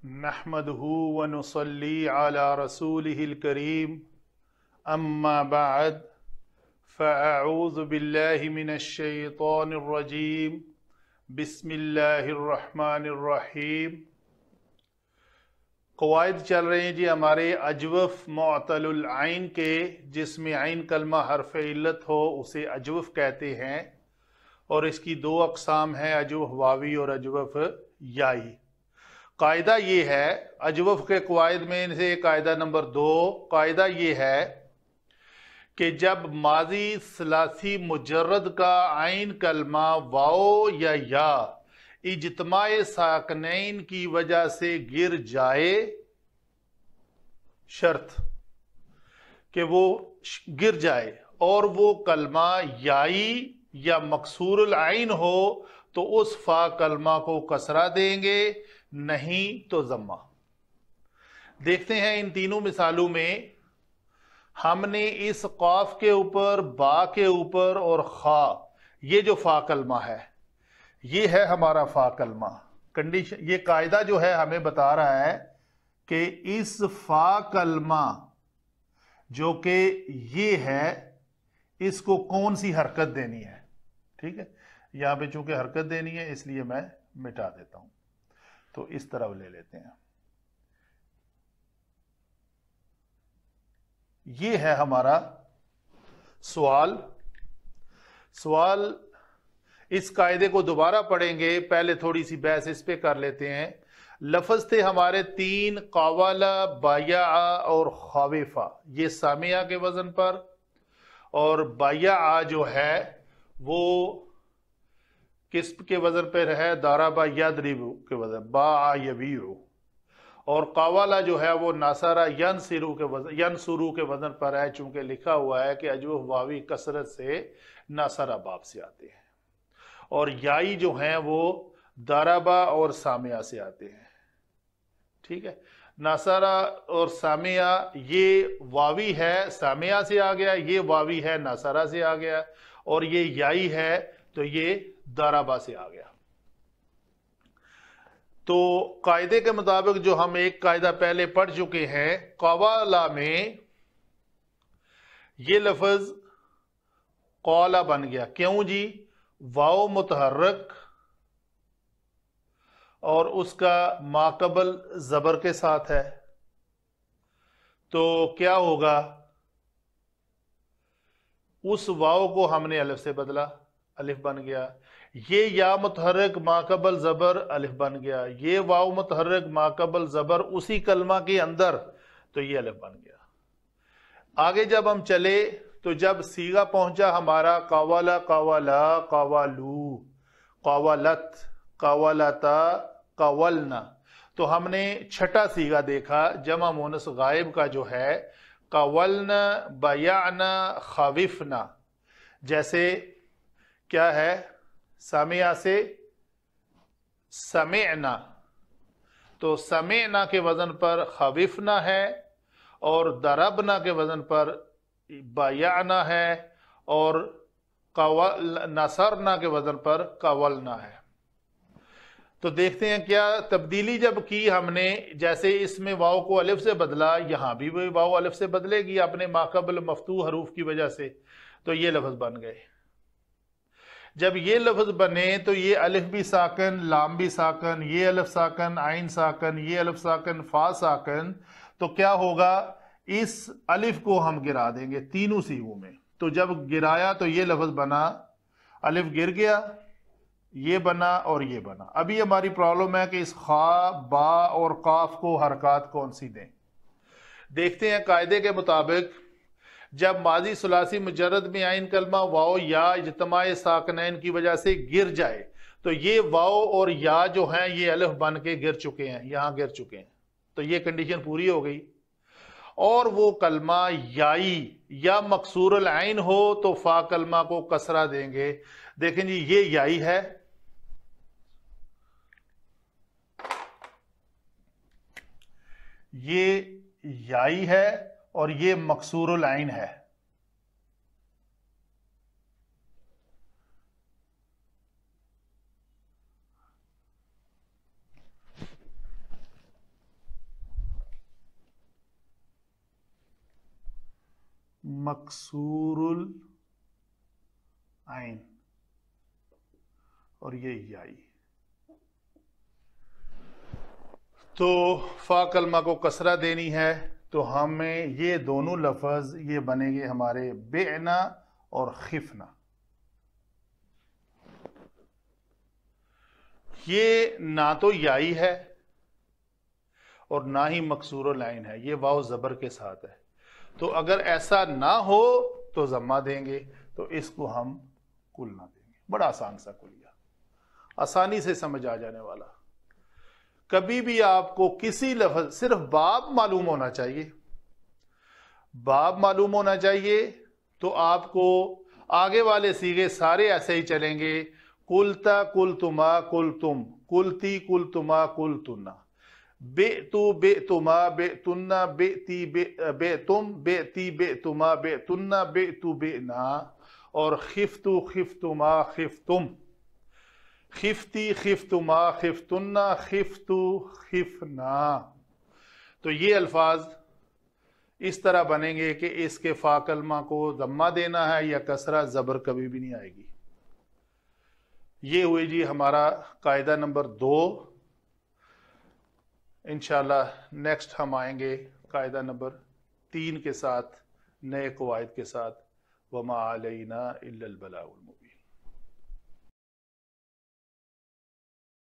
नहमदहू व नुसल्ली अला रसूलिहिल करीम अम्मा बअद फ़अऊज़ु बिल्लाहि मिनश शैतानिर रजीम बिस्मिल्लाहिर रहमानिर रहीम। क़वाइद चल रहे हैं जी हमारे अजवफ़ मुअतलुल आइन के, जिसमें आइन कलमा हर्फ इल्लत हो उसे अजवफ़ कहते हैं और इसकी दो अक़साम हैं, अजवफ़ वावी और अजवफ़ याई। कायदा ये है अजवफ़ के क़वाइद में से कायदा नंबर 2, कायदा ये है कि जब माजी सलासी मुजर्रद का आइन कलमा वाओ या इज्तिमाए साकनैन की वजह से गिर जाए, शर्त कि वो गिर जाए और वो कलमा याई या मकसूरुल आइन हो तो उस फा कलमा को कसरा देंगे, नहीं तो जम्मा। देखते हैं इन तीनों मिसालों में हमने इस कौफ के ऊपर, बा के ऊपर और खा, ये जो फा कलमा है ये है हमारा फा कलमा। कंडीशन, ये कायदा जो है हमें बता रहा है कि इस फा कलमा जो कि ये है इसको कौन सी हरकत देनी है। ठीक है, यहां पे चूंकि हरकत देनी है इसलिए मैं मिटा देता हूं, तो इस तरफ ले लेते हैं। ये है हमारा सवाल। इस कायदे को दोबारा पढ़ेंगे, पहले थोड़ी सी बहस इस पे कर लेते हैं। लफ्ज थे हमारे 3, कावाला, बाया और खाविफा, ये सामिया के वजन पर, और बाया जो है वो किस के वजन पर है, दाराबा यदरिबु के वजन, बा यबीउ। और कावाला जो है वो नासारा यनसिरु के वजन पर है, चूंकि लिखा हुआ है कि अजवफ़ वावी कसरत से नासारा बाब से आते हैं, और याई जो हैं वो दाराबा और सामिया से आते हैं। ठीक है, नासारा और सामिया, ये वावी है सामिया से आ गया, ये वावी है नासारा से आ गया, और ये याई है तो ये दाराबा से आ गया। तो कायदे के मुताबिक जो हम एक कायदा पहले पढ़ चुके हैं, कवाला में ये लफ्ज कौला बन गया। क्यों जी? वाओ मुतहर्रक और उसका माकबल जबर के साथ है, तो क्या होगा, उस वाओ को हमने अलिफ से बदला, अलिफ बन गया। ये या मुतहर्रिक माकबल जबर अलिफ बन गया, ये वाओ मुतहर्रिक माकबल जबर उसी कलमा के अंदर, तो ये अलिफ बन गया। आगे जब हम चले तो जब सीगा पहुंचा हमारा कावाला, कावाला, कावालू, कावालत, कावालता, कावलना, तो हमने छठा सीगा देखा जमा मोनस गायब का जो है, कावलना, बयाना, खाविफना। जैसे क्या है, सामिया से समेना, तो समेना के वजन पर खाविफना है, और दरबना के वजन पर बयाना है, और नसरना के वजन पर कवलना है। तो देखते हैं क्या तब्दीली जब की हमने, जैसे इसमें वाव को अलिफ से बदला, यहां भी वही वाव अलिफ से बदलेगी अपने माकबल मफ्तू हरूफ की वजह से, तो ये लफ्ज बन गए। जब ये लफ्ज बने तो ये अलिफ भी साकन, लाम भी साकन, ये अलिफ साकन, आइन साकन, ये अलिफ साकन, फा साकन, तो क्या होगा, इस अलिफ को हम गिरा देंगे तीनों सीगों में। तो जब गिराया तो ये लफ्ज बना, अलिफ गिर गया, ये बना और ये बना। अभी हमारी प्रॉब्लम है कि इस खा, बा और काफ को हरकत कौन सी दें। देखते हैं कायदे के मुताबिक जब माजी सुलासी मुजर्रद में आइन कलमा वाओ या इज्तिमाए साकनैन की वजह से गिर जाए, तो ये वाओ और या जो हैं ये अलिफ बन के गिर चुके हैं, यहां गिर चुके हैं, तो ये कंडीशन पूरी हो गई। और वो कलमा याई या मकसूरुल आइन हो तो फा कलमा को कसरा देंगे। देखें जी, ये याई है, ये याई है, और ये मकसूरुल आइन है। मकसूरुल आइन, और ये याई। तो फा कलमा को कसरा देनी है, तो हमें ये दोनों लफ्ज ये बनेंगे हमारे बेना और खिफना। ये ना तो याई है और ना ही मकसूरुल आइन है, ये वाव जबर के साथ है। तो अगर ऐसा ना हो तो जम्मा देंगे, तो इसको हम कुलना देंगे। बड़ा आसान सा कुलिया, आसानी से समझ आ जाने वाला। कभी भी आपको किसी लफ्ज, सिर्फ बाब मालूम होना चाहिए, बाब मालूम होना चाहिए, तो आपको आगे वाले सीगे सारे ऐसे ही चलेंगे। कुलता कुलतुमा कुलतुम, कुलती कुलतुमा कुलतुन्ना, बेतु बेतुमा बेतुन्ना बेती बेतुम बेती बेतुमा बेतुन्ना बेतु बेना, और खिफ्तु खिफ्तुमा खिफ्तुम, खिफ्ती खिफ्तुमा खिफ्तुन्ना खिफ्तु खिफना। तो ये अल्फाज इस तरह बनेंगे कि इसके फा कलमा को दम्मा देना है या कसरा, जबर कभी भी नहीं आएगी। ये हुई जी हमारा कायदा नंबर 2। इंशाल्लाह नेक्स्ट हम आएंगे कायदा नंबर 3 के साथ, नए कवायद के साथ। वमा अलैना इल्लल बलागुल मुबीन।